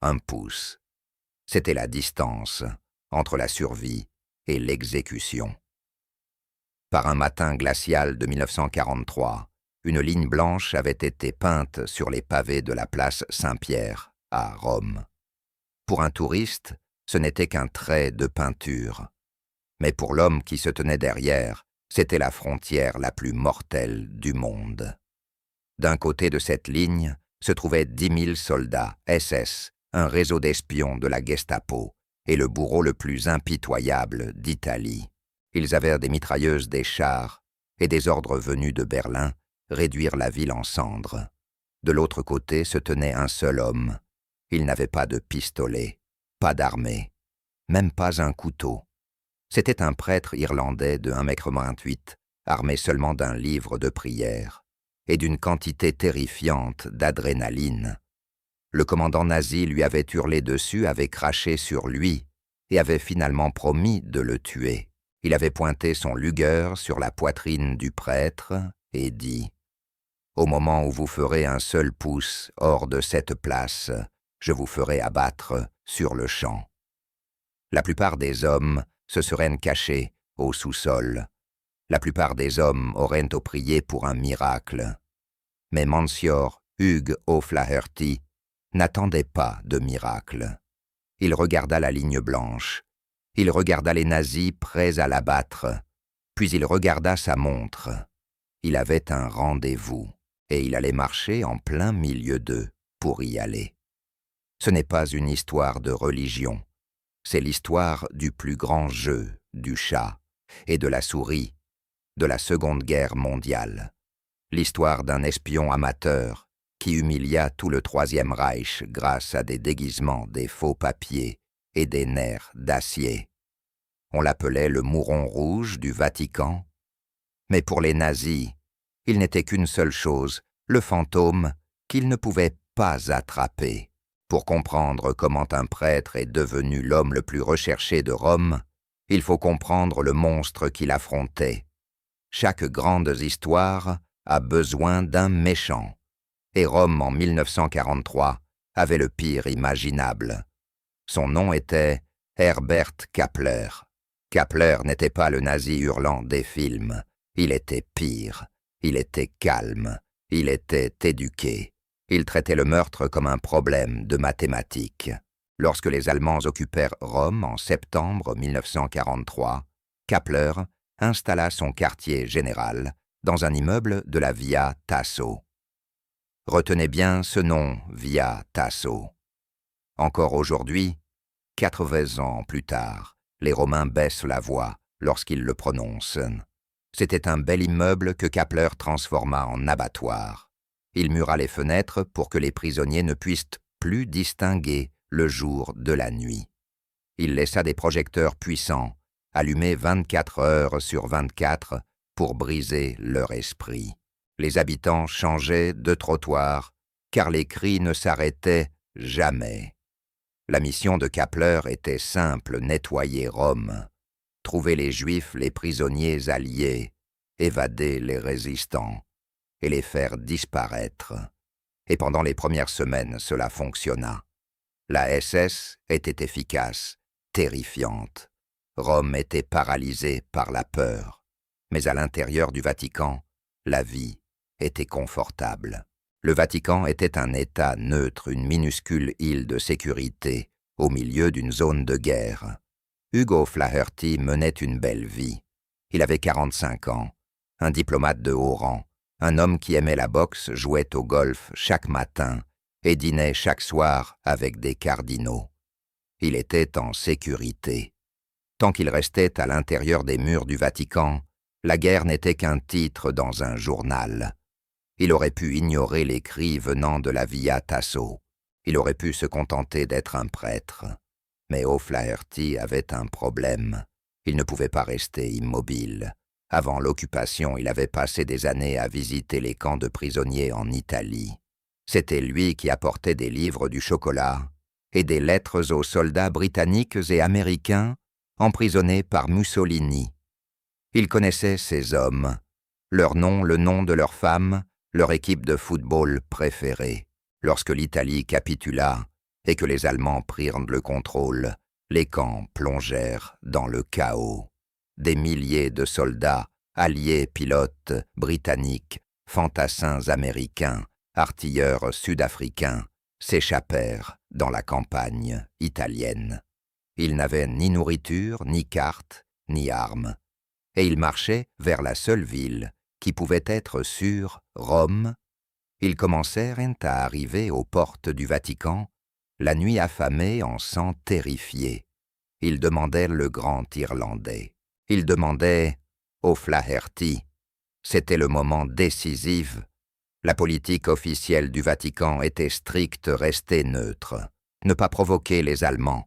un pouce. C'était la distance entre la survie et l'exécution. Par un matin glacial de 1943, une ligne blanche avait été peinte sur les pavés de la place Saint-Pierre, à Rome. Pour un touriste, ce n'était qu'un trait de peinture. Mais pour l'homme qui se tenait derrière, c'était la frontière la plus mortelle du monde. D'un côté de cette ligne se trouvaient 10 000 soldats SS, un réseau d'espions de la Gestapo et le bourreau le plus impitoyable d'Italie. Ils avaient des mitrailleuses, des chars et des ordres venus de Berlin réduire la ville en cendres. De l'autre côté se tenait un seul homme. Il n'avait pas de pistolet, pas d'armée, même pas un couteau. C'était un prêtre irlandais de 1,28 m, armé seulement d'un livre de prières et d'une quantité terrifiante d'adrénaline. Le commandant nazi lui avait hurlé dessus, avait craché sur lui et avait finalement promis de le tuer. Il avait pointé son Luger sur la poitrine du prêtre et dit « Au moment où vous ferez un seul pouce hors de cette place, je vous ferai abattre sur le champ. » La plupart des hommes se seraient cachés au sous-sol. La plupart des hommes auraient prié pour un miracle. Mais Monsignor Hugh O'Flaherty n'attendait pas de miracle. Il regarda la ligne blanche. Il regarda les nazis prêts à l'abattre. Puis il regarda sa montre. Il avait un rendez-vous et il allait marcher en plein milieu d'eux pour y aller. Ce n'est pas une histoire de religion. C'est l'histoire du plus grand jeu du chat et de la souris de la Seconde Guerre mondiale. L'histoire d'un espion amateur qui humilia tout le Troisième Reich grâce à des déguisements, des faux papiers et des nerfs d'acier. On l'appelait le mouron rouge du Vatican. Mais pour les nazis, il n'était qu'une seule chose, le fantôme qu'ils ne pouvaient pas attraper. Pour comprendre comment un prêtre est devenu l'homme le plus recherché de Rome, il faut comprendre le monstre qu'il affrontait. Chaque grande histoire a besoin d'un méchant. Et Rome, en 1943, avait le pire imaginable. Son nom était Herbert Kappler. Kappler n'était pas le nazi hurlant des films. Il était pire. Il était calme. Il était éduqué. Il traitait le meurtre comme un problème de mathématiques. Lorsque les Allemands occupèrent Rome en septembre 1943, Kappler installa son quartier général dans un immeuble de la Via Tasso. Retenez bien ce nom, Via Tasso. Encore aujourd'hui, 80 ans plus tard, les Romains baissent la voix lorsqu'ils le prononcent. C'était un bel immeuble que Kappler transforma en abattoir. Il mura les fenêtres pour que les prisonniers ne puissent plus distinguer le jour de la nuit. Il laissa des projecteurs puissants, allumés 24 heures sur 24 pour briser leur esprit. Les habitants changeaient de trottoir, car les cris ne s'arrêtaient jamais. La mission de Kappler était simple, nettoyer Rome, trouver les Juifs, les prisonniers alliés, évader les résistants et les faire disparaître. Et pendant les premières semaines, cela fonctionna. La SS était efficace, terrifiante. Rome était paralysée par la peur. Mais à l'intérieur du Vatican, la vie était confortable. Le Vatican était un État neutre, une minuscule île de sécurité, au milieu d'une zone de guerre. Hugh O'Flaherty menait une belle vie. Il avait 45 ans, un diplomate de haut rang, un homme qui aimait la boxe, jouait au golf chaque matin et dînait chaque soir avec des cardinaux. Il était en sécurité. Tant qu'il restait à l'intérieur des murs du Vatican, la guerre n'était qu'un titre dans un journal. Il aurait pu ignorer les cris venant de la Via Tasso. Il aurait pu se contenter d'être un prêtre. Mais O'Flaherty avait un problème. Il ne pouvait pas rester immobile. Avant l'occupation, il avait passé des années à visiter les camps de prisonniers en Italie. C'était lui qui apportait des livres, du chocolat et des lettres aux soldats britanniques et américains emprisonnés par Mussolini. Il connaissait ces hommes, leur nom, le nom de leurs femmes, leur équipe de football préférée. Lorsque l'Italie capitula et que les Allemands prirent le contrôle, les camps plongèrent dans le chaos. Des milliers de soldats, alliés pilotes britanniques, fantassins américains, artilleurs sud-africains, s'échappèrent dans la campagne italienne. Ils n'avaient ni nourriture, ni cartes, ni armes, et ils marchaient vers la seule ville qui pouvait être sûre, Rome. Ils commencèrent à arriver aux portes du Vatican, la nuit affamée en sang terrifié. Ils demandaient le grand Irlandais. Ils demandaient O'Flaherty. C'était le moment décisif. La politique officielle du Vatican était stricte, rester neutre, ne pas provoquer les Allemands.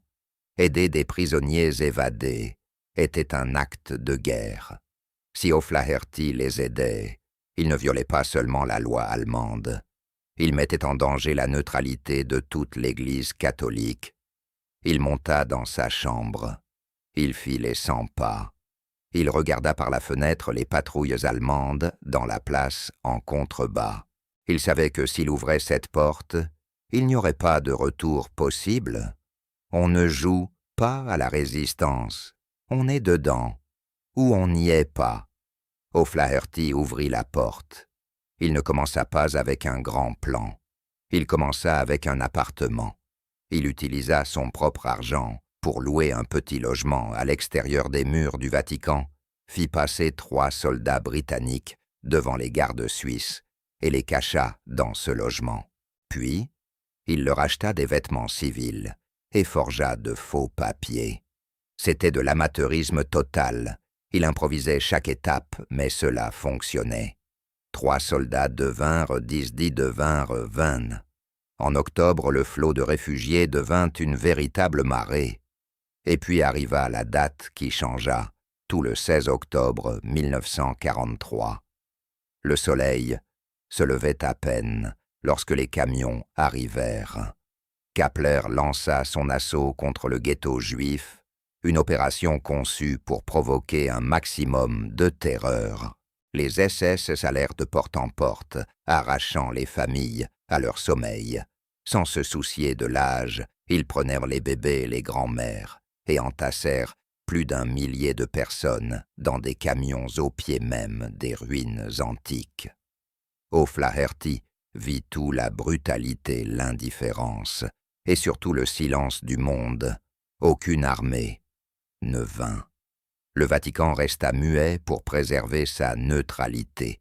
Aider des prisonniers évadés était un acte de guerre. Si O'Flaherty les aidait, il ne violait pas seulement la loi allemande, il mettait en danger la neutralité de toute l'Église catholique. Il monta dans sa chambre, il fit les 100 pas. Il regarda par la fenêtre les patrouilles allemandes dans la place en contrebas. Il savait que s'il ouvrait cette porte, il n'y aurait pas de retour possible. On ne joue pas à la résistance, on est dedans, ou on n'y est pas. O'Flaherty ouvrit la porte. Il ne commença pas avec un grand plan. Il commença avec un appartement. Il utilisa son propre argent pour louer un petit logement à l'extérieur des murs du Vatican, fit passer 3 soldats britanniques devant les gardes suisses et les cacha dans ce logement. Puis, il leur acheta des vêtements civils et forgea de faux papiers. C'était de l'amateurisme total. Il improvisait chaque étape, mais cela fonctionnait. 3 soldats devinrent 10 devinrent 20. En octobre, le flot de réfugiés devint une véritable marée. Et puis arriva la date qui changea, tout le 16 octobre 1943. Le soleil se levait à peine lorsque les camions arrivèrent. Kappler lança son assaut contre le ghetto juif, une opération conçue pour provoquer un maximum de terreur. Les SS s'allèrent de porte en porte, arrachant les familles à leur sommeil. Sans se soucier de l'âge, ils prenèrent les bébés et les grands-mères et entassèrent plus d'1 millier de personnes dans des camions au pied même des ruines antiques. O'Flaherty vit tout la brutalité, l'indifférence et surtout le silence du monde. Aucune armée ne vint. Le Vatican resta muet pour préserver sa neutralité.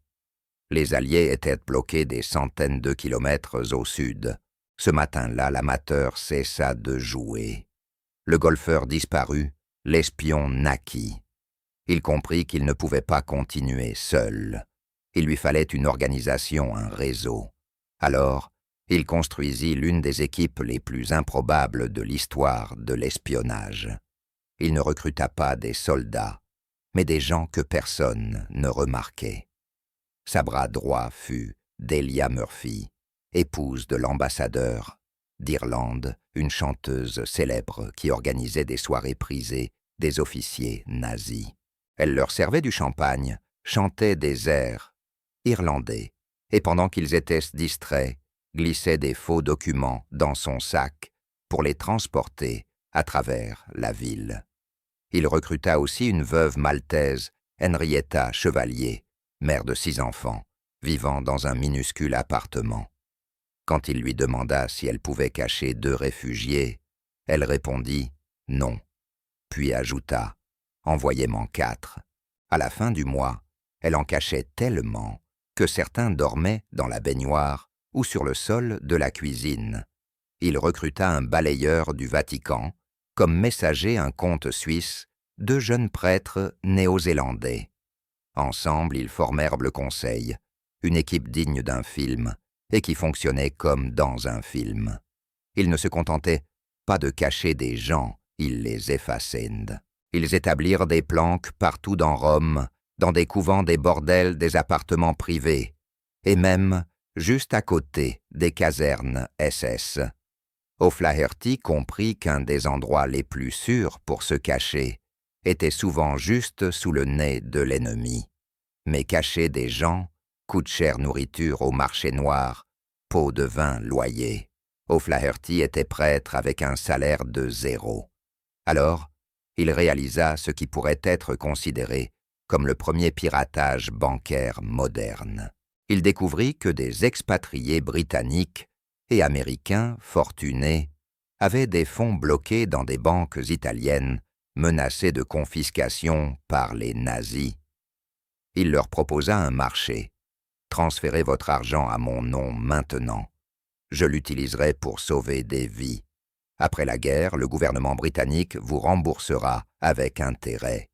Les Alliés étaient bloqués des centaines de kilomètres au sud. Ce matin-là, l'amateur cessa de jouer. Le golfeur disparut, l'espion naquit. Il comprit qu'il ne pouvait pas continuer seul. Il lui fallait une organisation, un réseau. Alors, il construisit l'une des équipes les plus improbables de l'histoire de l'espionnage. Il ne recruta pas des soldats, mais des gens que personne ne remarquait. Sa bras droit fut Delia Murphy, épouse de l'ambassadeur d'Irlande, une chanteuse célèbre qui organisait des soirées prisées des officiers nazis. Elle leur servait du champagne, chantait des airs irlandais, et pendant qu'ils étaient distraits, glissait des faux documents dans son sac pour les transporter à travers la ville. Il recruta aussi une veuve maltaise, Henrietta Chevalier, mère de 6 enfants, vivant dans un minuscule appartement. Quand il lui demanda si elle pouvait cacher 2 réfugiés, elle répondit « non », puis ajouta « envoyez-m'en 4 ». À la fin du mois, elle en cachait tellement que certains dormaient dans la baignoire ou sur le sol de la cuisine. Il recruta un balayeur du Vatican, comme messager un comte suisse, 2 jeunes prêtres néo-zélandais. Ensemble, ils formèrent le conseil, une équipe digne d'un film et qui fonctionnait comme dans un film. Ils ne se contentaient pas de cacher des gens, ils les effaçaient. Ils établirent des planques partout dans Rome, dans des couvents, des bordels, des appartements privés, et même juste à côté des casernes SS. O'Flaherty comprit qu'un des endroits les plus sûrs pour se cacher était souvent juste sous le nez de l'ennemi. Mais cacher des gens coûte chère nourriture au marché noir, pot de vin loyer. O'Flaherty était prêtre avec un salaire de 0. Alors, il réalisa ce qui pourrait être considéré comme le premier piratage bancaire moderne. Il découvrit que des expatriés britanniques et américains fortunés avaient des fonds bloqués dans des banques italiennes menacées de confiscation par les nazis. Il leur proposa un marché. « Transférez votre argent à mon nom maintenant. Je l'utiliserai pour sauver des vies. Après la guerre, le gouvernement britannique vous remboursera avec intérêt. »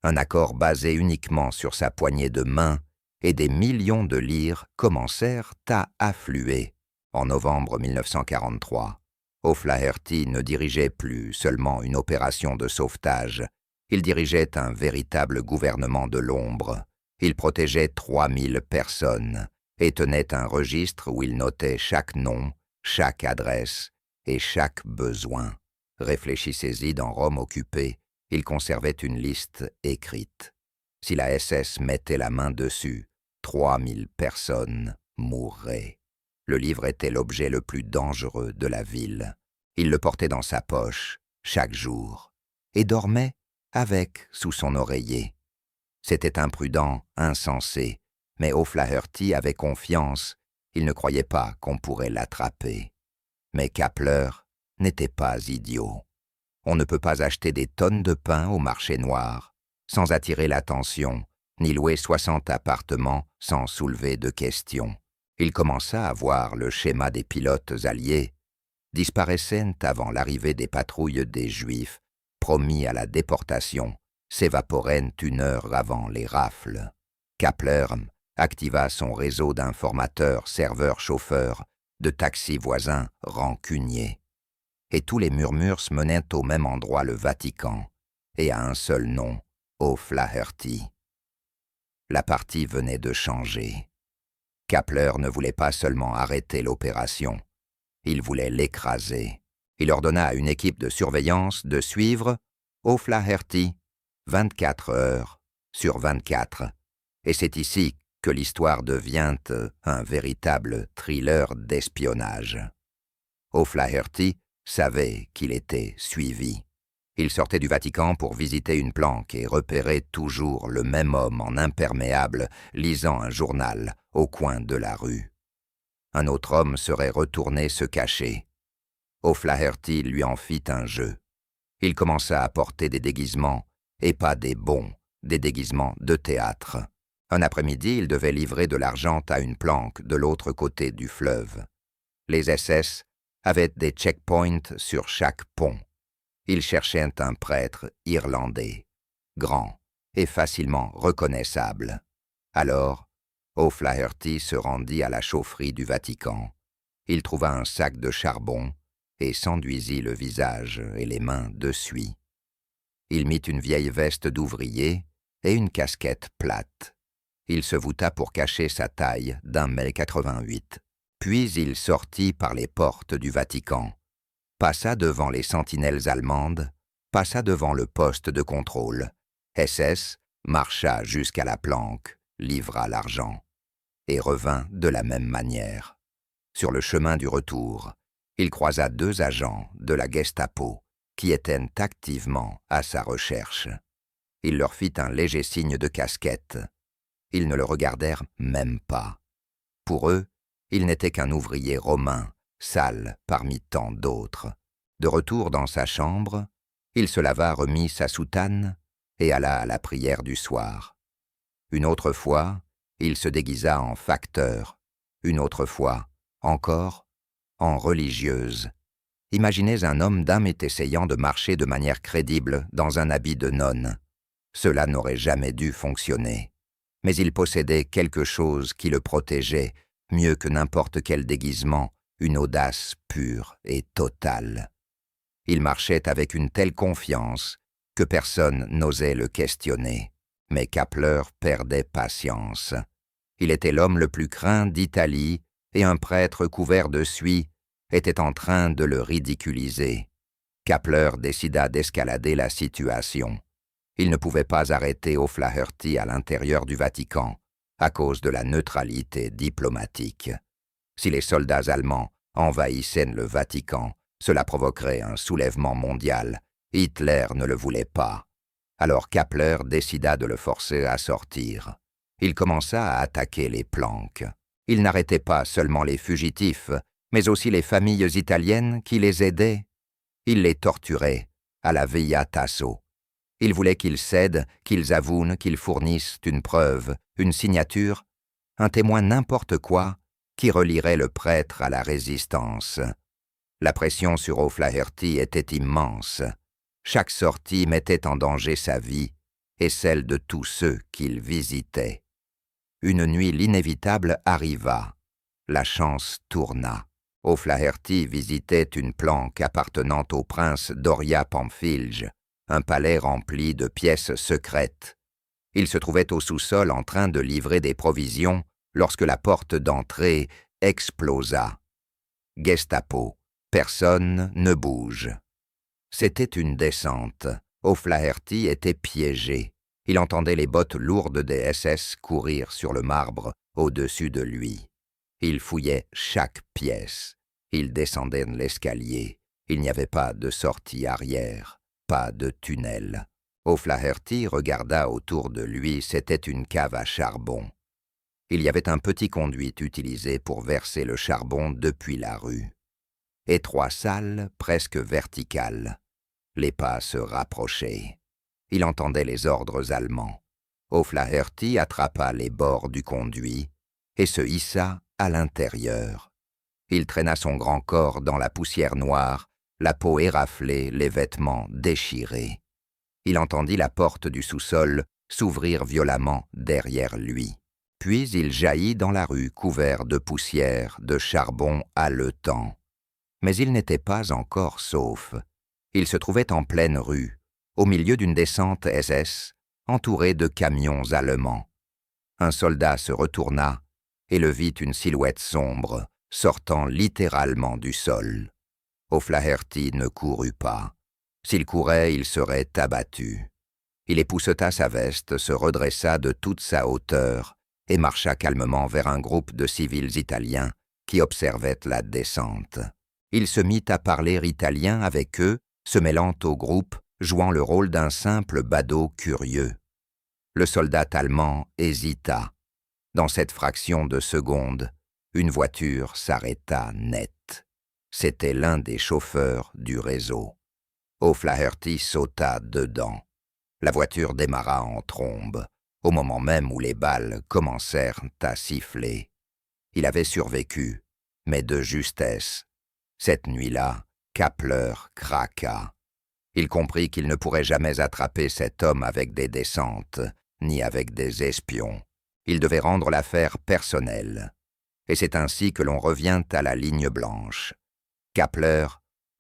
Un accord basé uniquement sur sa poignée de main et des millions de livres commencèrent à affluer. En novembre 1943, O'Flaherty ne dirigeait plus seulement une opération de sauvetage, il dirigeait un véritable gouvernement de l'ombre. Il protégeait 3000 personnes et tenait un registre où il notait chaque nom, chaque adresse et chaque besoin. Réfléchissez-y, dans Rome occupée, il conservait une liste écrite. Si la SS mettait la main dessus, 3000 personnes mourraient. Le livre était l'objet le plus dangereux de la ville. Il le portait dans sa poche, chaque jour, et dormait avec sous son oreiller. C'était imprudent, insensé, mais O'Flaherty avait confiance. Il ne croyait pas qu'on pourrait l'attraper. Mais Kappler n'était pas idiot. On ne peut pas acheter des tonnes de pain au marché noir sans attirer l'attention, ni louer 60 appartements sans soulever de questions. Il commença à voir le schéma des pilotes alliés, disparaissant avant l'arrivée des patrouilles des Juifs, promis à la déportation, s'évaporant une heure avant les rafles. Kappler activa son réseau d'informateurs, serveurs-chauffeurs, de taxis voisins rancuniers. Et tous les murmures se menaient au même endroit, le Vatican, et à un seul nom, O'Flaherty. La partie venait de changer. Kappler ne voulait pas seulement arrêter l'opération, il voulait l'écraser. Il ordonna à une équipe de surveillance de suivre O'Flaherty 24 heures sur 24. Et c'est ici que l'histoire devient un véritable thriller d'espionnage. O'Flaherty savait qu'il était suivi. Il sortait du Vatican pour visiter une planque et repérait toujours le même homme en imperméable lisant un journal au coin de la rue. Un autre homme serait retourné se cacher. O'Flaherty lui en fit un jeu. Il commença à porter des déguisements, et pas des bons, des déguisements de théâtre. Un après-midi, il devait livrer de l'argent à une planque de l'autre côté du fleuve. Les SS avaient des checkpoints sur chaque pont. Ils cherchaient un prêtre irlandais, grand et facilement reconnaissable. Alors, O'Flaherty se rendit à la chaufferie du Vatican. Il trouva un sac de charbon et s'enduisit le visage et les mains de suie. Il mit une vieille veste d'ouvrier et une casquette plate. Il se voûta pour cacher sa taille d'1,88 m. Puis il sortit par les portes du Vatican, passa devant les sentinelles allemandes, passa devant le poste de contrôle. SS marcha jusqu'à la planque, livra l'argent, et revint de la même manière. Sur le chemin du retour, il croisa 2 agents de la Gestapo qui étaient activement à sa recherche. Il leur fit un léger signe de casquette. Ils ne le regardèrent même pas. Pour eux, il n'était qu'un ouvrier romain, sale parmi tant d'autres. De retour dans sa chambre, il se lava, remit sa soutane et alla à la prière du soir. Une autre fois, il se déguisa en facteur. Une autre fois, encore, en religieuse. Imaginez un homme d'âme essayant de marcher de manière crédible dans un habit de nonne. Cela n'aurait jamais dû fonctionner. Mais il possédait quelque chose qui le protégeait, mieux que n'importe quel déguisement, une audace pure et totale. Il marchait avec une telle confiance que personne n'osait le questionner. Mais Kappler perdait patience. Il était l'homme le plus craint d'Italie et un prêtre couvert de suie était en train de le ridiculiser. Kappler décida d'escalader la situation. Il ne pouvait pas arrêter O'Flaherty à l'intérieur du Vatican à cause de la neutralité diplomatique. Si les soldats allemands envahissaient le Vatican. Cela provoquerait un soulèvement mondial. Hitler ne le voulait pas. Alors Kappler décida de le forcer à sortir. Il commença à attaquer les planques. Il n'arrêtait pas seulement les fugitifs, mais aussi les familles italiennes qui les aidaient. Il les torturait à la Via Tasso. Il voulait qu'ils cèdent, qu'ils avouent, qu'ils fournissent une preuve, une signature, un témoin n'importe quoi qui relierait le prêtre à la résistance. La pression sur O'Flaherty était immense. Chaque sortie mettait en danger sa vie et celle de tous ceux qu'il visitait. Une nuit, l'inévitable arriva. La chance tourna. O'Flaherty visitait une planque appartenant au prince Doria Pamphilj, un palais rempli de pièces secrètes. Il se trouvait au sous-sol en train de livrer des provisions lorsque la porte d'entrée explosa. Gestapo. Personne ne bouge. C'était une descente. O'Flaherty était piégé. Il entendait les bottes lourdes des SS courir sur le marbre au-dessus de lui. Il fouillait chaque pièce. Il descendait l'escalier. Il n'y avait pas de sortie arrière, pas de tunnel. O'Flaherty regarda autour de lui, c'était une cave à charbon. Il y avait un petit conduit utilisé pour verser le charbon depuis la rue. Étroit salle, presque verticale. Les pas se rapprochaient. Il entendait les ordres allemands. O'Flaherty attrapa les bords du conduit et se hissa à l'intérieur. Il traîna son grand corps dans la poussière noire, la peau éraflée, les vêtements déchirés. Il entendit la porte du sous-sol s'ouvrir violemment derrière lui. Puis il jaillit dans la rue couvert de poussière, de charbon haletant. Mais il n'était pas encore sauf. Il se trouvait en pleine rue, au milieu d'une descente SS, entouré de camions allemands. Un soldat se retourna et le vit une silhouette sombre, sortant littéralement du sol. O'Flaherty ne courut pas. S'il courait, il serait abattu. Il épousseta sa veste, se redressa de toute sa hauteur et marcha calmement vers un groupe de civils italiens qui observaient la descente. Il se mit à parler italien avec eux, se mêlant au groupe, jouant le rôle d'un simple badaud curieux. Le soldat allemand hésita. Dans cette fraction de seconde, une voiture s'arrêta net. C'était l'un des chauffeurs du réseau. O'Flaherty sauta dedans. La voiture démarra en trombe, au moment même où les balles commencèrent à siffler. Il avait survécu, mais de justesse. Cette nuit-là, Kappler craqua. Il comprit qu'il ne pourrait jamais attraper cet homme avec des descentes, ni avec des espions. Il devait rendre l'affaire personnelle. Et c'est ainsi que l'on revient à la ligne blanche. Kappler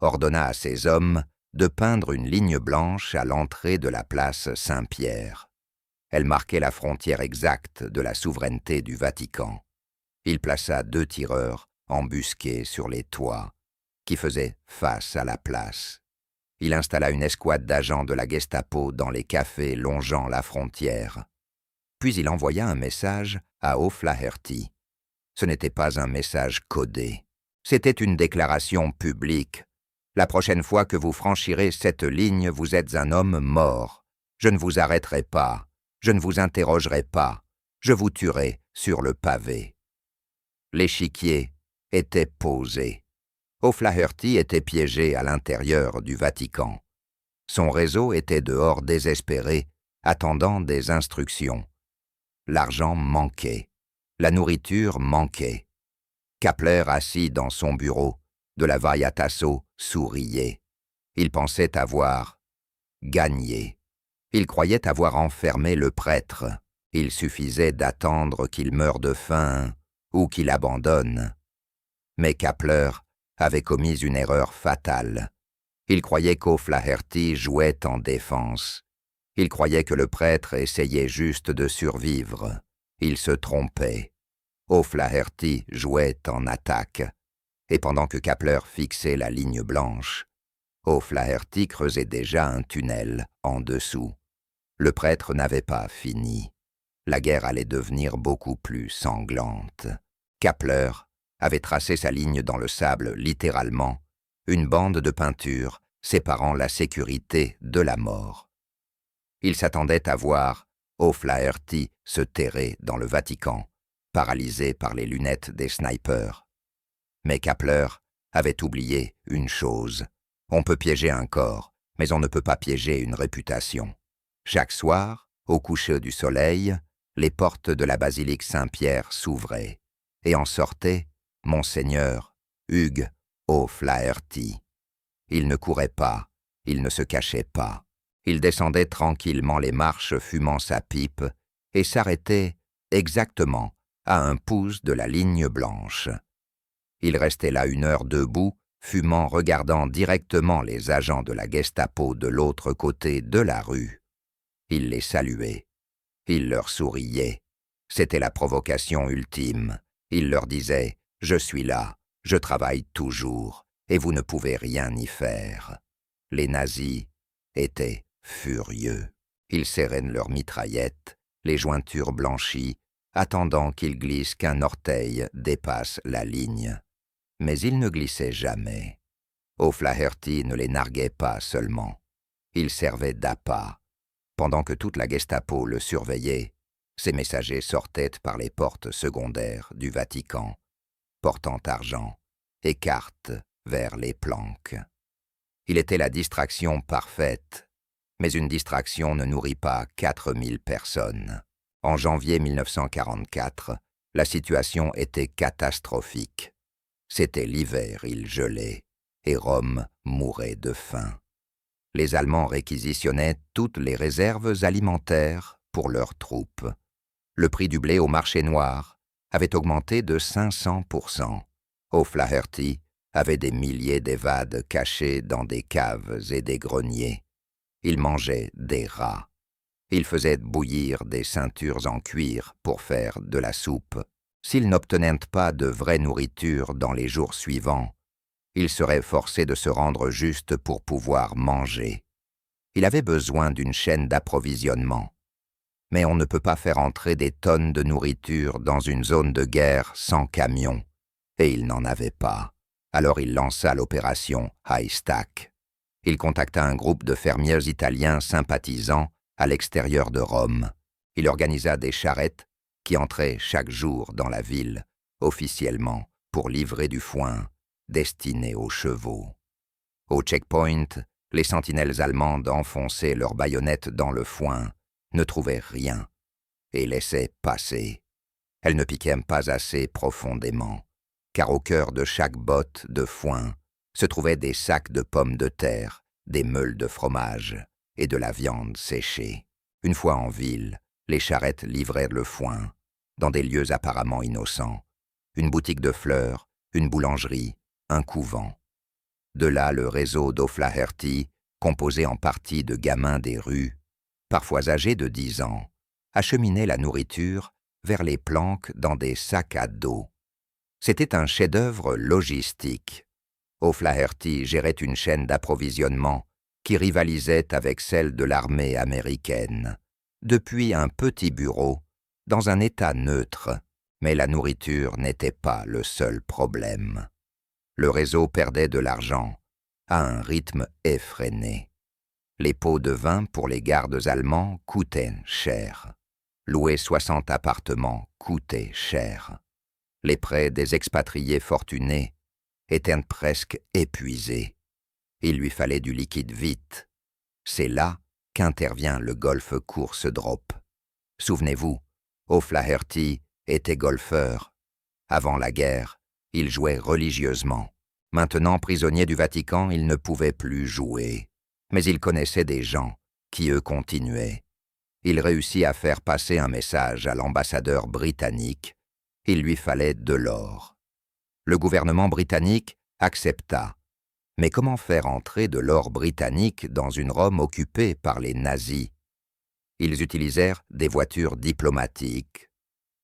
ordonna à ses hommes de peindre une ligne blanche à l'entrée de la place Saint-Pierre. Elle marquait la frontière exacte de la souveraineté du Vatican. Il plaça 2 tireurs embusqués sur les toits, qui faisaient face à la place. Il installa une escouade d'agents de la Gestapo dans les cafés longeant la frontière. Puis il envoya un message à O'Flaherty. Ce n'était pas un message codé. C'était une déclaration publique. La prochaine fois que vous franchirez cette ligne, vous êtes un homme mort. Je ne vous arrêterai pas. Je ne vous interrogerai pas. Je vous tuerai sur le pavé. L'échiquier était posé. O'Flaherty était piégé à l'intérieur du Vatican. Son réseau était dehors désespéré, attendant des instructions. L'argent manquait. La nourriture manquait. Kappler, assis dans son bureau, de la Via Tasso, souriait. Il pensait avoir gagné. Il croyait avoir enfermé le prêtre. Il suffisait d'attendre qu'il meure de faim ou qu'il abandonne. Mais Kappler avait commis une erreur fatale. Il croyait qu'O'Flaherty jouait en défense. Il croyait que le prêtre essayait juste de survivre. Il se trompait. O'Flaherty jouait en attaque. Et pendant que Kappler fixait la ligne blanche, O'Flaherty creusait déjà un tunnel en dessous. Le prêtre n'avait pas fini. La guerre allait devenir beaucoup plus sanglante. Kappler avait tracé sa ligne dans le sable, littéralement, une bande de peinture séparant la sécurité de la mort. Il s'attendait à voir O'Flaherty se terrer dans le Vatican, paralysé par les lunettes des snipers. Mais Kappler avait oublié une chose. On peut piéger un corps, mais on ne peut pas piéger une réputation. Chaque soir, au coucher du soleil, les portes de la basilique Saint-Pierre s'ouvraient, et en sortait Monseigneur Hugh O'Flaherty. Il ne courait pas, il ne se cachait pas. Il descendait tranquillement les marches fumant sa pipe et s'arrêtait exactement à un pouce de la ligne blanche. Il restait là 1 heure debout, fumant, regardant directement les agents de la Gestapo de l'autre côté de la rue. Il les saluait. Il leur souriait. C'était la provocation ultime. Il leur disait « Je suis là, je travaille toujours, et vous ne pouvez rien y faire. » Les nazis étaient furieux. Ils serraient leurs mitraillettes, les jointures blanchies, attendant qu'ils glissent qu'un orteil dépasse la ligne. Mais ils ne glissaient jamais. O'Flaherty ne les narguait pas seulement. Il servait d'appât. Pendant que toute la Gestapo le surveillait, ses messagers sortaient par les portes secondaires du Vatican, portant argent et cartes vers les planques. Il était la distraction parfaite, mais une distraction ne nourrit pas 4000 personnes. En janvier 1944, la situation était catastrophique. C'était l'hiver, il gelait, et Rome mourait de faim. Les Allemands réquisitionnaient toutes les réserves alimentaires pour leurs troupes. Le prix du blé au marché noir avait augmenté de 500%. O'Flaherty avait des milliers d'évades cachés dans des caves et des greniers. Il mangeait des rats. Il faisait bouillir des ceintures en cuir pour faire de la soupe. S'il n'obtenait pas de vraie nourriture dans les jours suivants, il serait forcé de se rendre juste pour pouvoir manger. Il avait besoin d'une chaîne d'approvisionnement. Mais on ne peut pas faire entrer des tonnes de nourriture dans une zone de guerre sans camion, et il n'en avait pas. Alors il lança l'opération Haystack. Il contacta un groupe de fermiers italiens sympathisants à l'extérieur de Rome. Il organisa des charrettes qui entraient chaque jour dans la ville, officiellement, pour livrer du foin destiné aux chevaux. Au checkpoint, les sentinelles allemandes enfonçaient leurs baïonnettes dans le foin, ne trouvaient rien, et laissaient passer. Elles ne piquaient pas assez profondément, car au cœur de chaque botte de foin se trouvaient des sacs de pommes de terre, des meules de fromage et de la viande séchée. Une fois en ville, les charrettes livrèrent le foin, dans des lieux apparemment innocents, une boutique de fleurs, une boulangerie, un couvent. De là, le réseau d'O'Flaherty, composé en partie de gamins des rues, parfois âgés de 10 ans, acheminait la nourriture vers les planques dans des sacs à dos. C'était un chef-d'œuvre logistique. O'Flaherty gérait une chaîne d'approvisionnement qui rivalisait avec celle de l'armée américaine, depuis un petit bureau, dans un état neutre, mais la nourriture n'était pas le seul problème. Le réseau perdait de l'argent à un rythme effréné. Les pots de vin pour les gardes allemands coûtaient cher. Louer 60 appartements coûtait cher. Les prêts des expatriés fortunés étaient presque épuisés. Il lui fallait du liquide vite. C'est là qu'intervient le golf course drop. Souvenez-vous, O'Flaherty était golfeur. Avant la guerre, il jouait religieusement. Maintenant prisonnier du Vatican, il ne pouvait plus jouer. Mais il connaissait des gens qui, eux, continuaient. Il réussit à faire passer un message à l'ambassadeur britannique. Il lui fallait de l'or. Le gouvernement britannique accepta. Mais comment faire entrer de l'or britannique dans une Rome occupée par les nazis? Ils utilisèrent des voitures diplomatiques.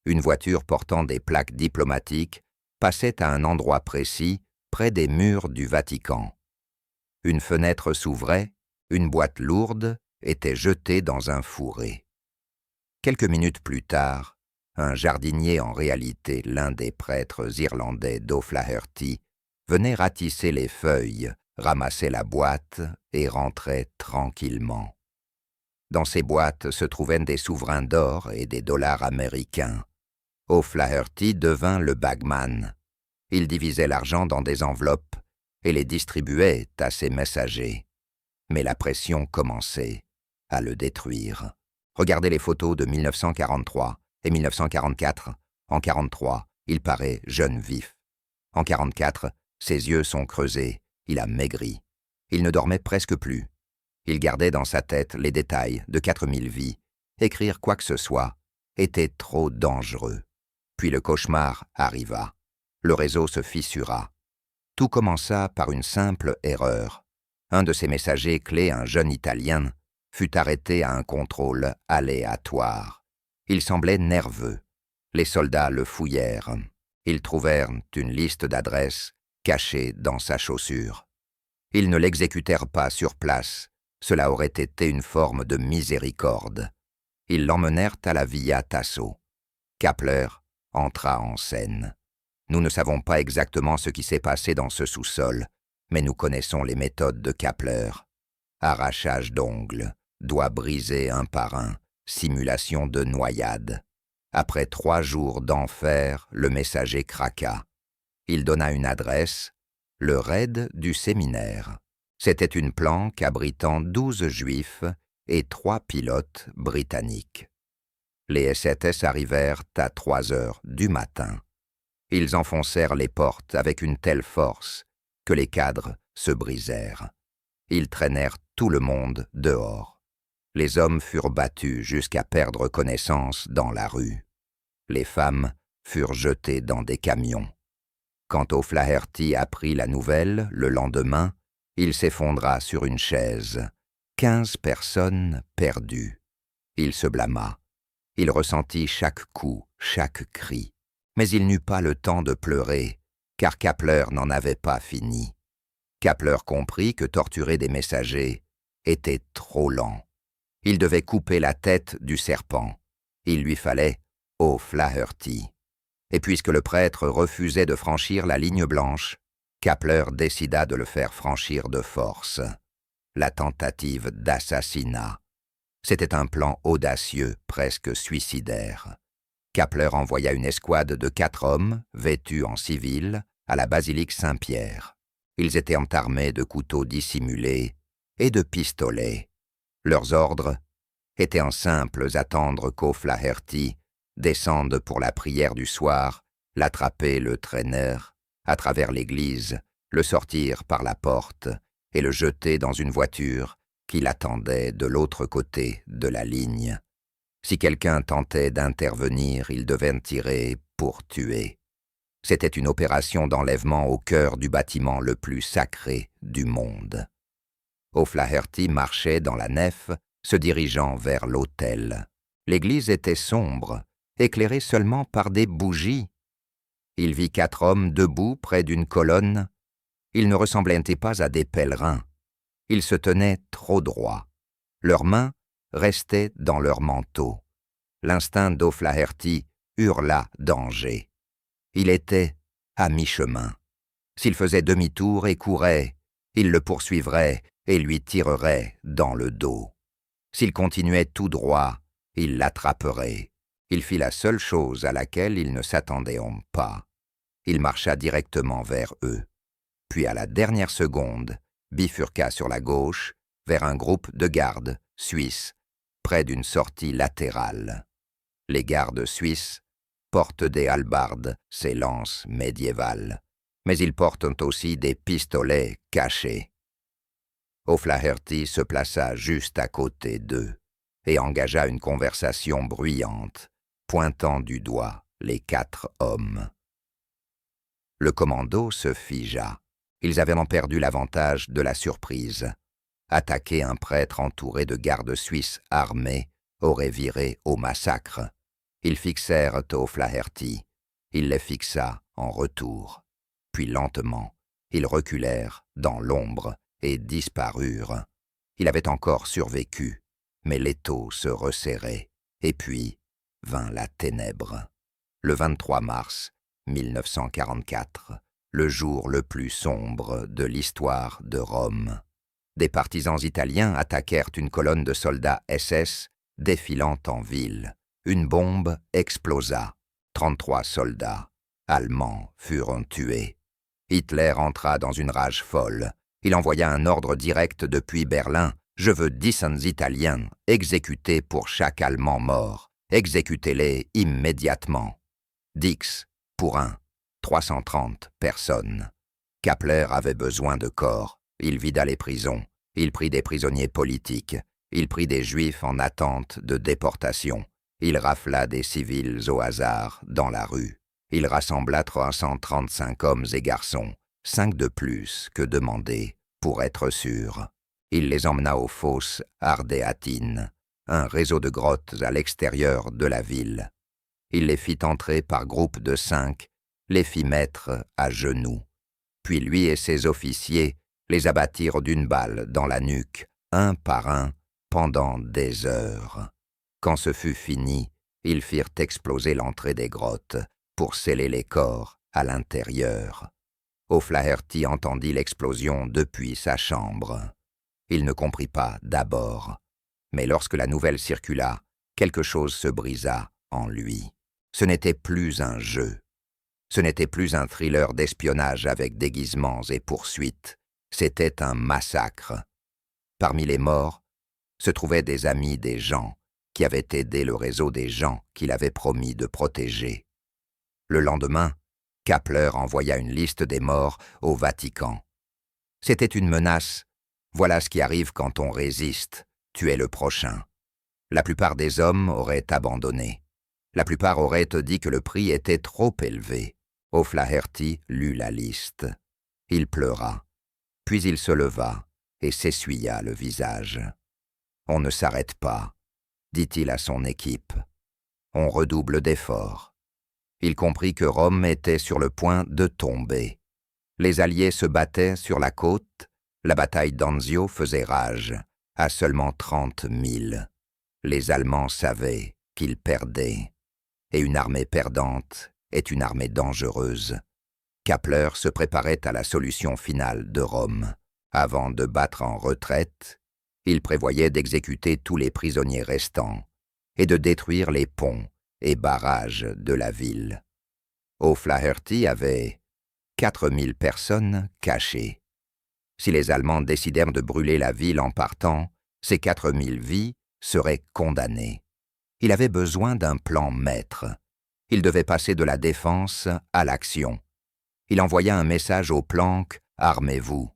Une voiture portant des plaques diplomatiques passait à un endroit précis, près des murs du Vatican. Une fenêtre s'ouvrait, une boîte lourde était jetée dans un fourré. Quelques minutes plus tard, un jardinier en réalité l'un des prêtres irlandais d'O'Flaherty, venait ratisser les feuilles, ramassait la boîte et rentrait tranquillement. Dans ces boîtes se trouvaient des souverains d'or et des dollars américains. O'Flaherty devint le bagman. Il divisait l'argent dans des enveloppes et les distribuait à ses messagers. Mais la pression commençait à le détruire. Regardez les photos de 1943 et 1944. En 43, il paraît jeune vif. En 44, ses yeux sont creusés, il a maigri. Il ne dormait presque plus. Il gardait dans sa tête les détails de 4000 vies. Écrire quoi que ce soit était trop dangereux. Puis le cauchemar arriva. Le réseau se fissura. Tout commença par une simple erreur. Un de ses messagers clés, un jeune Italien, fut arrêté à un contrôle aléatoire. Il semblait nerveux. Les soldats le fouillèrent. Ils trouvèrent une liste d'adresses cachée dans sa chaussure. Ils ne l'exécutèrent pas sur place. Cela aurait été une forme de miséricorde. Ils l'emmenèrent à la Via Tasso. Kappler entra en scène. Nous ne savons pas exactement ce qui s'est passé dans ce sous-sol, mais nous connaissons les méthodes de Kappler. Arrachage d'ongles, doigts brisés un par un, simulation de noyade. Après 3 jours d'enfer, le messager craqua. Il donna une adresse, le raid du séminaire. C'était une planque abritant 12 juifs et 3 pilotes britanniques. Les STS arrivèrent à 3 heures du matin. Ils enfoncèrent les portes avec une telle force que les cadres se brisèrent. Ils traînèrent tout le monde dehors. Les hommes furent battus jusqu'à perdre connaissance dans la rue. Les femmes furent jetées dans des camions. Quand O'Flaherty apprit la nouvelle, le lendemain, il s'effondra sur une chaise. 15 personnes perdues. Il se blâma. Il ressentit chaque coup, chaque cri. Mais il n'eut pas le temps de pleurer, car Kappler n'en avait pas fini. Kappler comprit que torturer des messagers était trop lent. Il devait couper la tête du serpent. Il lui fallait O'Flaherty. Et puisque le prêtre refusait de franchir la ligne blanche, Kappler décida de le faire franchir de force. La tentative d'assassinat. C'était un plan audacieux, presque suicidaire. Kappler envoya une escouade de 4 hommes, vêtus en civil, à la basilique Saint-Pierre. Ils étaient armés de couteaux dissimulés et de pistolets. Leurs ordres étaient en simples: attendre qu'O'Flaherty descende pour la prière du soir, l'attraper, le traîner à travers l'église, le sortir par la porte et le jeter dans une voiture qui l'attendait de l'autre côté de la ligne. Si quelqu'un tentait d'intervenir, il devait tirer pour tuer. C'était une opération d'enlèvement au cœur du bâtiment le plus sacré du monde. O'Flaherty marchait dans la nef, se dirigeant vers l'autel. L'église était sombre, éclairée seulement par des bougies. Il vit 4 hommes debout près d'une colonne. Ils ne ressemblaient pas à des pèlerins. Ils se tenaient trop droit. Leurs mains restaient dans leurs manteaux. L'instinct d'O'Flaherty hurla danger. Il était à mi-chemin. S'il faisait demi-tour et courait, il le poursuivrait et lui tirerait dans le dos. S'il continuait tout droit, il l'attraperait. Il fit la seule chose à laquelle ils ne s'attendaient pas. Il marcha directement vers eux. Puis à la dernière seconde, bifurqua sur la gauche vers un groupe de gardes suisses, près d'une sortie latérale. Les gardes suisses portent des hallebardes, ces lances médiévales, mais ils portent aussi des pistolets cachés. O'Flaherty se plaça juste à côté d'eux et engagea une conversation bruyante, pointant du doigt les 4 hommes. Le commando se figea. Ils avaient perdu l'avantage de la surprise. Attaquer un prêtre entouré de gardes suisses armés aurait viré au massacre. Ils fixèrent O'Flaherty. Il les fixa en retour. Puis lentement, ils reculèrent dans l'ombre et disparurent. Il avait encore survécu, mais l'étau se resserrait. Et puis, vint la ténèbre. Le 23 mars 1944, le jour le plus sombre de l'histoire de Rome. Des partisans italiens attaquèrent une colonne de soldats SS défilant en ville. Une bombe explosa. 33 soldats allemands furent tués. Hitler entra dans une rage folle. Il envoya un ordre direct depuis Berlin. « Je veux 10 Italiens exécutés pour chaque Allemand mort. Exécutez-les immédiatement. » Dix pour 330 personnes. Kappler avait besoin de corps. Il vida les prisons. Il prit des prisonniers politiques. Il prit des Juifs en attente de déportation. Il rafla des civils au hasard dans la rue. Il rassembla 335 hommes et garçons, 5 de plus que demandé pour être sûr. Il les emmena aux fosses ardéatines, un réseau de grottes à l'extérieur de la ville. Il les fit entrer par groupes de 5, les fit mettre à genoux. Puis lui et ses officiers les abattirent d'une balle dans la nuque, un par un, pendant des heures. Quand ce fut fini, ils firent exploser l'entrée des grottes pour sceller les corps à l'intérieur. O'Flaherty entendit l'explosion depuis sa chambre. Il ne comprit pas d'abord, mais lorsque la nouvelle circula, quelque chose se brisa en lui. Ce n'était plus un jeu. Ce n'était plus un thriller d'espionnage avec déguisements et poursuites. C'était un massacre. Parmi les morts se trouvaient des amis des gens qui avaient aidé le réseau des gens qu'il avait promis de protéger. Le lendemain, Kappler envoya une liste des morts au Vatican. C'était une menace. Voilà ce qui arrive quand on résiste. Tu es le prochain. La plupart des hommes auraient abandonné. La plupart auraient dit que le prix était trop élevé. O'Flaherty lut la liste. Il pleura. Puis il se leva et s'essuya le visage. « On ne s'arrête pas », dit-il à son équipe. « On redouble d'efforts. » Il comprit que Rome était sur le point de tomber. Les Alliés se battaient sur la côte. La bataille d'Anzio faisait rage, à seulement 30 000. Les Allemands savaient qu'ils perdaient. Et une armée perdante est une armée dangereuse. Kappler se préparait à la solution finale de Rome. Avant de battre en retraite, il prévoyait d'exécuter tous les prisonniers restants et de détruire les ponts et barrages de la ville. O'Flaherty avait 4000 personnes cachées. Si les Allemands décidèrent de brûler la ville en partant, ces 4000 vies seraient condamnées. Il avait besoin d'un plan maître. Il devait passer de la défense à l'action. Il envoya un message aux planques « Armez-vous ».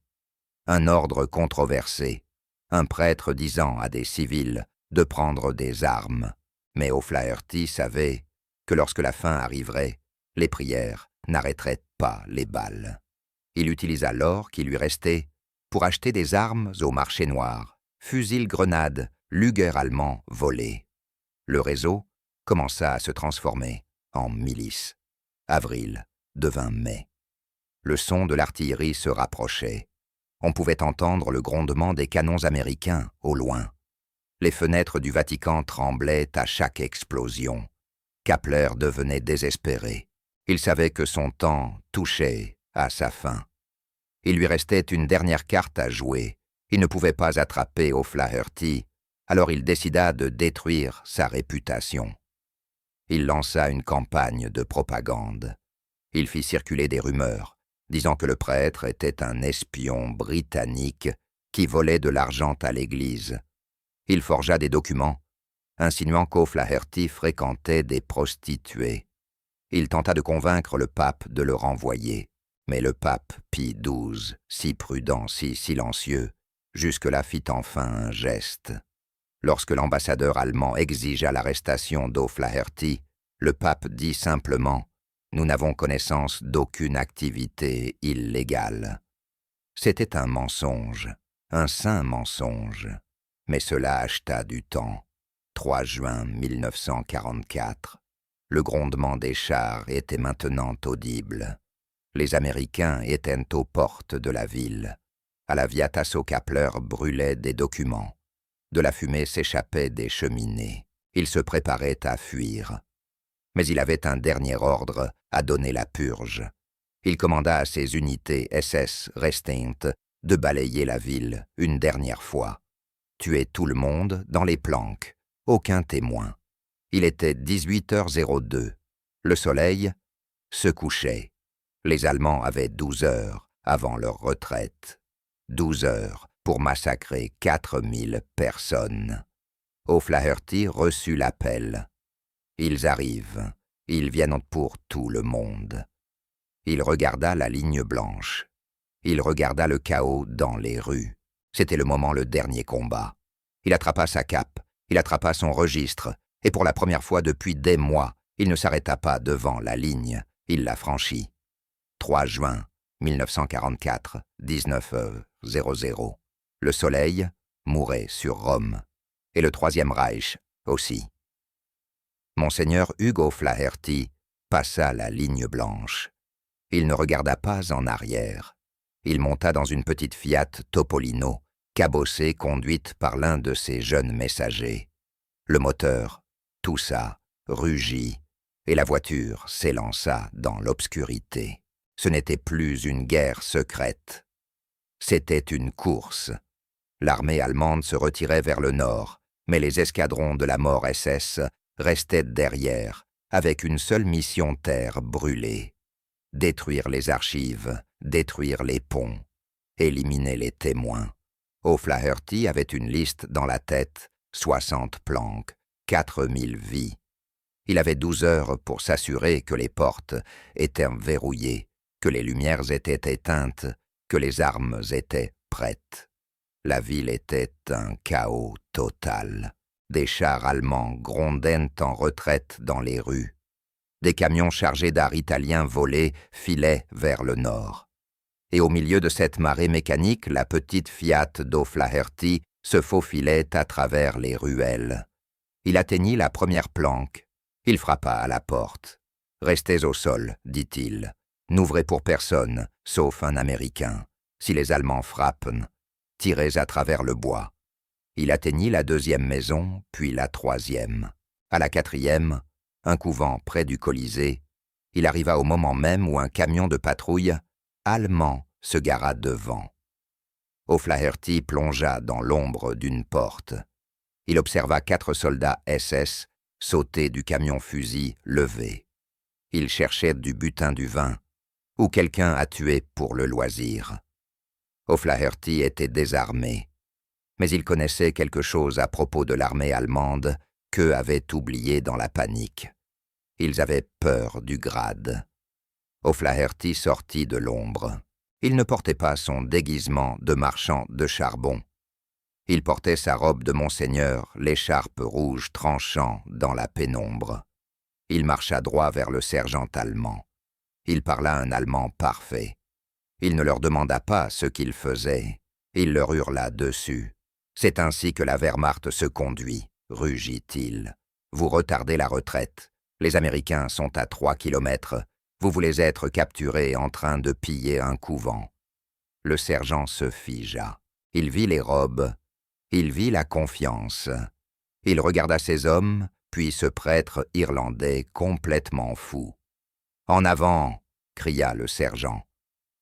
Un ordre controversé. Un prêtre disant à des civils de prendre des armes. Mais O'Flaherty savait que lorsque la fin arriverait, les prières n'arrêteraient pas les balles. Il utilisa l'or qui lui restait pour acheter des armes au marché noir, fusils, grenades, Luger allemands volés. Le réseau commença à se transformer en milice. Avril devint mai. Le son de l'artillerie se rapprochait. On pouvait entendre le grondement des canons américains au loin. Les fenêtres du Vatican tremblaient à chaque explosion. Kappler devenait désespéré. Il savait que son temps touchait à sa fin. Il lui restait une dernière carte à jouer. Il ne pouvait pas attraper O'Flaherty, alors il décida de détruire sa réputation. Il lança une campagne de propagande. Il fit circuler des rumeurs, disant que le prêtre était un espion britannique qui volait de l'argent à l'Église. Il forgea des documents, insinuant qu'O'Flaherty fréquentait des prostituées. Il tenta de convaincre le pape de le renvoyer, mais le pape Pie XII, si prudent, si silencieux, jusque-là fit enfin un geste. Lorsque l'ambassadeur allemand exigea l'arrestation d'O'Flaherty, le pape dit simplement « Nous n'avons connaissance d'aucune activité illégale ». C'était un mensonge, un saint mensonge, mais cela acheta du temps. 3 juin 1944. Le grondement des chars était maintenant audible. Les Américains étaient aux portes de la ville. À la Via Tasso Kappler brûlaient des documents. De la fumée s'échappait des cheminées. Il se préparait à fuir. Mais il avait un dernier ordre à donner la purge. Il commanda à ses unités SS restantes de balayer la ville une dernière fois. Tuer tout le monde dans les planques, aucun témoin. Il était 18h02. Le soleil se couchait. Les Allemands avaient 12 heures avant leur retraite. 12 heures pour massacrer 4000 personnes. O'Flaherty reçut l'appel. Ils arrivent. Ils viennent pour tout le monde. Il regarda la ligne blanche. Il regarda le chaos dans les rues. C'était le moment, le dernier combat. Il attrapa sa cape, il attrapa son registre, et pour la première fois depuis des mois, il ne s'arrêta pas devant la ligne, il la franchit. 3 juin 1944, 19h00. Le soleil mourait sur Rome, et le Troisième Reich aussi. Monseigneur Hugo O'Flaherty passa la ligne blanche. Il ne regarda pas en arrière. Il monta dans une petite Fiat Topolino, cabossée, conduite par l'un de ses jeunes messagers. Le moteur toussa, rugit, et la voiture s'élança dans l'obscurité. Ce n'était plus une guerre secrète. C'était une course. L'armée allemande se retirait vers le nord, mais les escadrons de la mort SS restaient derrière, avec une seule mission terre brûlée. Détruire les archives, détruire les ponts, éliminer les témoins. O'Flaherty avait une liste dans la tête, 60 planques, 4000 vies. Il avait 12 heures pour s'assurer que les portes étaient verrouillées, que les lumières étaient éteintes, que les armes étaient prêtes. La ville était un chaos total. Des chars allemands grondaient en retraite dans les rues. Des camions chargés d'art italien volés filaient vers le nord. Et au milieu de cette marée mécanique, la petite Fiat d'O'Flaherty se faufilait à travers les ruelles. Il atteignit la première planque. Il frappa à la porte. « Restez au sol, dit-il. N'ouvrez pour personne, sauf un Américain. Si les Allemands frappent, tirez à travers le bois. » Il atteignit la deuxième maison, puis la troisième. À la quatrième, un couvent près du Colisée, il arriva au moment même où un camion de patrouille allemand se gara devant. O'Flaherty plongea dans l'ombre d'une porte. Il observa 4 soldats SS sauter du camion-fusil levé. Ils cherchaient du butin du vin, ou quelqu'un à tuer pour le loisir. O'Flaherty était désarmé, mais il connaissait quelque chose à propos de l'armée allemande qu'eux avaient oublié dans la panique. Ils avaient peur du grade. O'Flaherty sortit de l'ombre. Il ne portait pas son déguisement de marchand de charbon. Il portait sa robe de monseigneur, l'écharpe rouge tranchant dans la pénombre. Il marcha droit vers le sergent allemand. Il parla un allemand parfait. Il ne leur demanda pas ce qu'ils faisaient. Il leur hurla dessus. « C'est ainsi que la Wehrmacht se conduit, rugit-il. Vous retardez la retraite. Les Américains sont à 3 kilomètres. Vous voulez être capturés en train de piller un couvent. » Le sergent se figea. Il vit les robes. Il vit la confiance. Il regarda ces hommes, puis ce prêtre irlandais complètement fou. « En avant !» cria le sergent.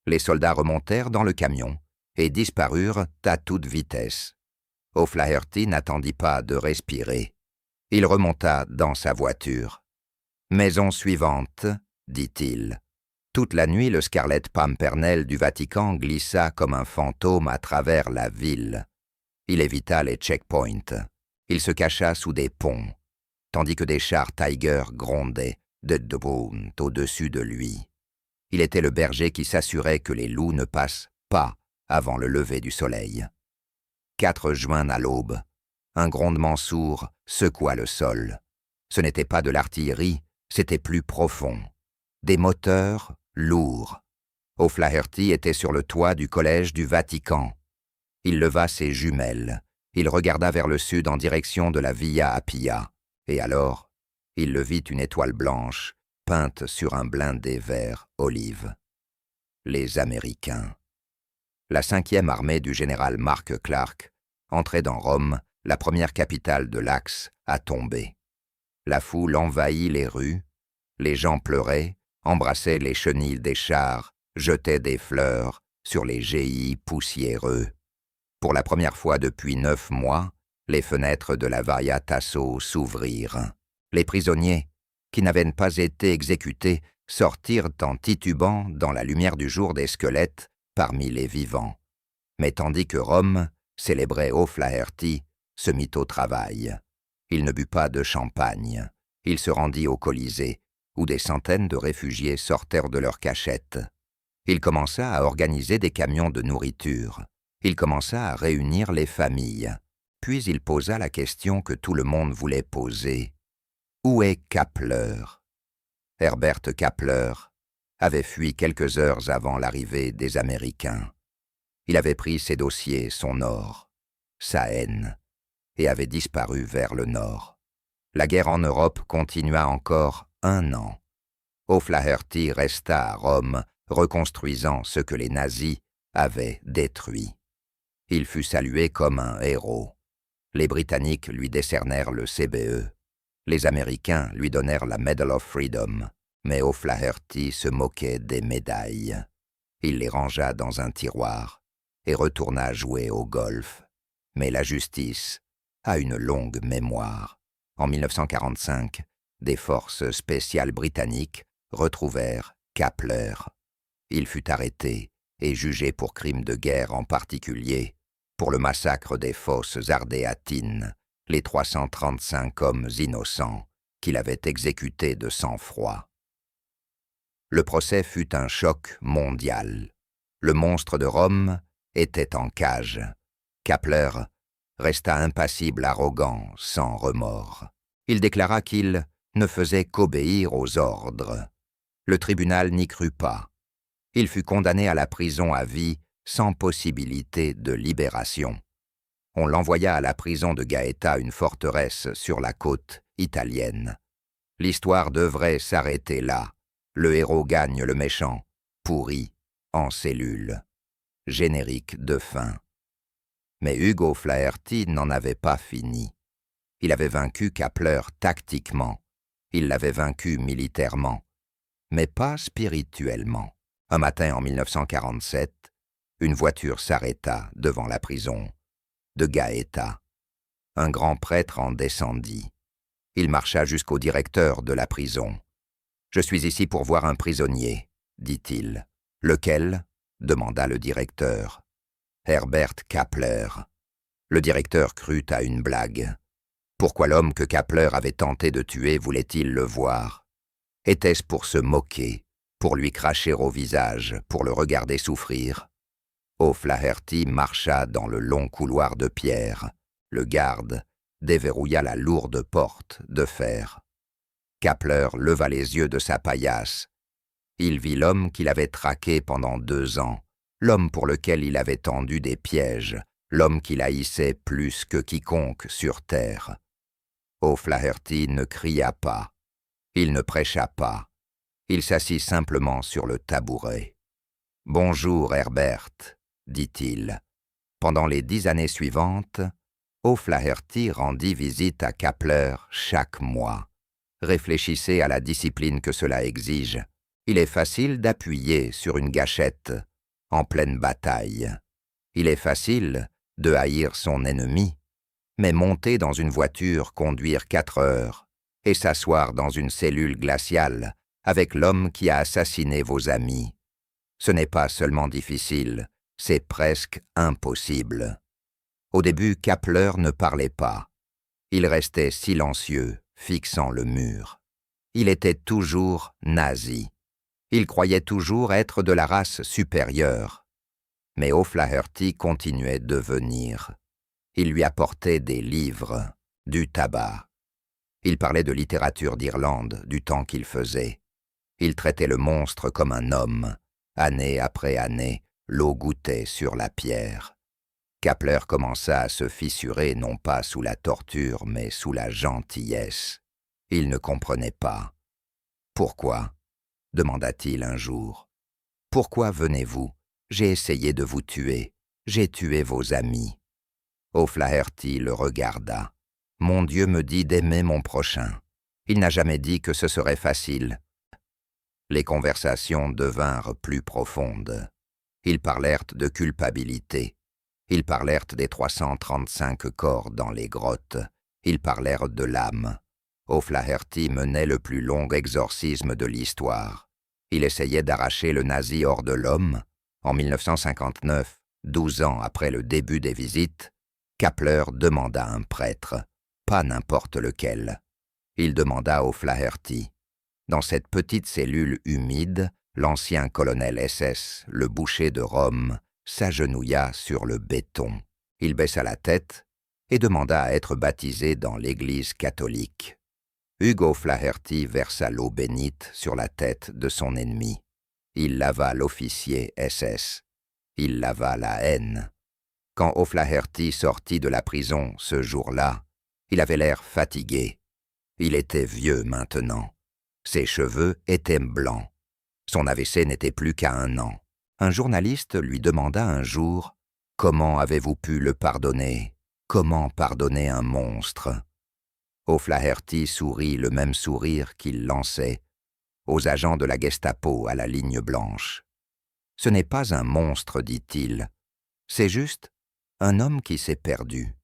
Les soldats remontèrent dans le camion et disparurent à toute vitesse. O'Flaherty n'attendit pas de respirer. Il remonta dans sa voiture. « Maison suivante !» dit-il. Toute la nuit, le Scarlet Pimpernel du Vatican glissa comme un fantôme à travers la ville. Il évita les checkpoints. Il se cacha sous des ponts, tandis que des chars Tiger grondaient de Debout au-dessus de lui. Il était le berger qui s'assurait que les loups ne passent pas avant le lever du soleil. 4 juin à l'aube, un grondement sourd secoua le sol. Ce n'était pas de l'artillerie, c'était plus profond. Des moteurs lourds. O'Flaherty était sur le toit du collège du Vatican. Il leva ses jumelles. Il regarda vers le sud en direction de la Via Appia. Et alors, il le vit une étoile blanche, peinte sur un blindé vert olive. Les Américains. La 5e armée du général Mark Clark entrait dans Rome, la première capitale de l'Axe, à tomber. La foule envahit les rues, les gens pleuraient, embrassaient les chenilles des chars, jetaient des fleurs sur les geais poussiéreux. Pour la première fois depuis 9 mois, les fenêtres de la Varia Tasso s'ouvrirent. Les prisonniers, qui n'avaient pas été exécutés, sortirent en titubant dans la lumière du jour des squelettes parmi les vivants. Mais tandis que Rome célébrait O'Flaherty, se mit au travail. Il ne but pas de champagne. Il se rendit au Colisée, où des centaines de réfugiés sortèrent de leurs cachettes. Il commença à organiser des camions de nourriture. Il commença à réunir les familles. Puis il posa la question que tout le monde voulait poser. Où est Kappler? Herbert Kappler avait fui quelques heures avant l'arrivée des Américains. Il avait pris ses dossiers, son or, sa haine, et avait disparu vers le nord. La guerre en Europe continua encore 1 an. O'Flaherty resta à Rome, reconstruisant ce que les nazis avaient détruit. Il fut salué comme un héros. Les Britanniques lui décernèrent le CBE. Les Américains lui donnèrent la Medal of Freedom, mais O'Flaherty se moquait des médailles. Il les rangea dans un tiroir et retourna jouer au golf. Mais la justice a une longue mémoire. En 1945, des forces spéciales britanniques retrouvèrent Kappler. Il fut arrêté et jugé pour crimes de guerre, en particulier pour le massacre des fosses ardéatines, les 335 hommes innocents qu'il avait exécutés de sang-froid. Le procès fut un choc mondial. Le monstre de Rome était en cage. Kappler resta impassible, arrogant, sans remords. Il déclara qu'il ne faisait qu'obéir aux ordres. Le tribunal n'y crut pas. Il fut condamné à la prison à vie sans possibilité de libération. On l'envoya à la prison de Gaeta, une forteresse sur la côte italienne. L'histoire devrait s'arrêter là. Le héros gagne le méchant, pourri, en cellule. Générique de fin. Mais Hugo O'Flaherty n'en avait pas fini. Il avait vaincu Kappler tactiquement. Il l'avait vaincu militairement, mais pas spirituellement. Un matin en 1947, une voiture s'arrêta devant la prison de Gaeta. Un grand prêtre en descendit. Il marcha jusqu'au directeur de la prison. « Je suis ici pour voir un prisonnier, » dit-il. « Lequel ?» demanda le directeur. « Herbert Kappler. » Le directeur crut à une blague. Pourquoi l'homme que Kappler avait tenté de tuer voulait-il le voir? Était-ce pour se moquer, pour lui cracher au visage, pour le regarder souffrir? O'Flaherty marcha dans le long couloir de pierre. Le garde déverrouilla la lourde porte de fer. Kappler leva les yeux de sa paillasse. Il vit l'homme qu'il avait traqué pendant 2 ans, l'homme pour lequel il avait tendu des pièges, l'homme qu'il haïssait plus que quiconque sur terre. O'Flaherty ne cria pas. Il ne prêcha pas. Il s'assit simplement sur le tabouret. « Bonjour, Herbert », dit-il. Pendant les 10 années suivantes, O'Flaherty rendit visite à Kappler chaque mois. Réfléchissez à la discipline que cela exige. Il est facile d'appuyer sur une gâchette en pleine bataille. Il est facile de haïr son ennemi, mais monter dans une voiture, conduire 4 heures et s'asseoir dans une cellule glaciale avec l'homme qui a assassiné vos amis, ce n'est pas seulement difficile, c'est presque impossible. Au début, Kappler ne parlait pas. Il restait silencieux, fixant le mur. Il était toujours nazi. Il croyait toujours être de la race supérieure. Mais O'Flaherty continuait de venir. Il lui apportait des livres, du tabac. Il parlait de littérature d'Irlande, du temps qu'il faisait. Il traitait le monstre comme un homme. Année après année, l'eau goûtait sur la pierre. Kappler commença à se fissurer non pas sous la torture, mais sous la gentillesse. Il ne comprenait pas. « Pourquoi ?» demanda-t-il un jour. « Pourquoi venez-vous? J'ai essayé de vous tuer. J'ai tué vos amis. » O'Flaherty le regarda. « Mon Dieu me dit d'aimer mon prochain. Il n'a jamais dit que ce serait facile. Les conversations devinrent plus profondes. Ils parlèrent de culpabilité. Ils parlèrent des 335 corps dans les grottes. Ils parlèrent de l'âme. O'Flaherty menait le plus long exorcisme de l'histoire. Il essayait d'arracher le nazi hors de l'homme. En 1959, 12 ans après le début des visites, Kapler demanda un prêtre, pas n'importe lequel. Il demanda O'Flaherty. Dans cette petite cellule humide, l'ancien colonel SS, le boucher de Rome, s'agenouilla sur le béton. Il baissa la tête et demanda à être baptisé dans l'Église catholique. Hugo O'Flaherty versa l'eau bénite sur la tête de son ennemi. Il lava l'officier SS. Il lava la haine. Quand O'Flaherty sortit de la prison ce jour-là, il avait l'air fatigué. Il était vieux maintenant. Ses cheveux étaient blancs. Son AVC n'était plus qu'à 1 an. Un journaliste lui demanda un jour « Comment avez-vous pu le pardonner? Comment pardonner un monstre ?» O'Flaherty sourit le même sourire qu'il lançait aux agents de la Gestapo à la ligne blanche. « Ce n'est pas un monstre, dit-il. C'est juste un homme qui s'est perdu.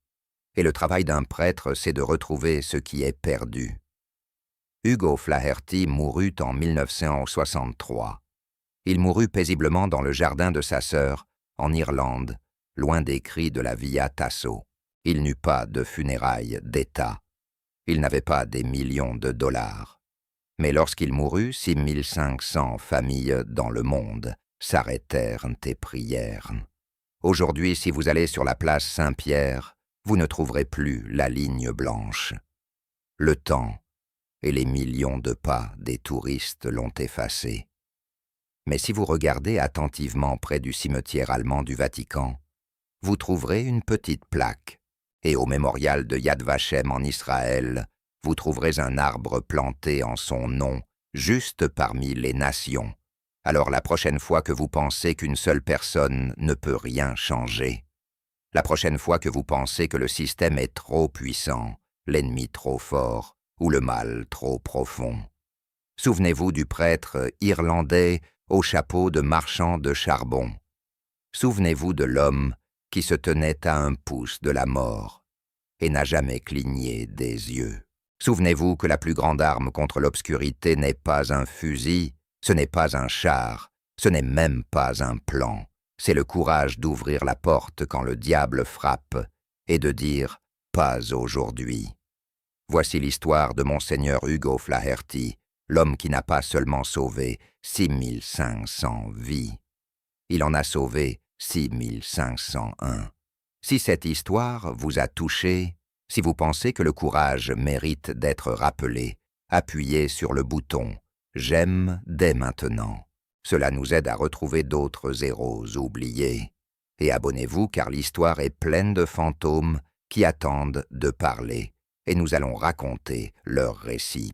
Et le travail d'un prêtre, c'est de retrouver ce qui est perdu. » Hugo O'Flaherty mourut en 1963. Il mourut paisiblement dans le jardin de sa sœur, en Irlande, loin des cris de la Via Tasso. Il n'eut pas de funérailles d'État. Il n'avait pas des millions de dollars. Mais lorsqu'il mourut, 6500 familles dans le monde s'arrêtèrent et prièrent. Aujourd'hui, si vous allez sur la place Saint-Pierre, vous ne trouverez plus la ligne blanche. Le temps et les millions de pas des touristes l'ont effacé. Mais si vous regardez attentivement près du cimetière allemand du Vatican, vous trouverez une petite plaque. Et au mémorial de Yad Vashem en Israël, vous trouverez un arbre planté en son nom, juste parmi les nations. Alors la prochaine fois que vous pensez qu'une seule personne ne peut rien changer, la prochaine fois que vous pensez que le système est trop puissant, l'ennemi trop fort, ou le mal trop profond, souvenez-vous du prêtre irlandais au chapeau de marchand de charbon. Souvenez-vous de l'homme qui se tenait à 1 pouce de la mort et n'a jamais cligné des yeux. Souvenez-vous que la plus grande arme contre l'obscurité n'est pas un fusil, ce n'est pas un char, ce n'est même pas un plan. C'est le courage d'ouvrir la porte quand le diable frappe et de dire « pas aujourd'hui ». Voici l'histoire de Monseigneur Hugo O'Flaherty, l'homme qui n'a pas seulement sauvé 6500 vies. Il en a sauvé 6501. Si cette histoire vous a touché, si vous pensez que le courage mérite d'être rappelé, appuyez sur le bouton « J'aime dès maintenant ». Cela nous aide à retrouver d'autres héros oubliés. Et abonnez-vous car l'histoire est pleine de fantômes qui attendent de parler et nous allons raconter leur récit.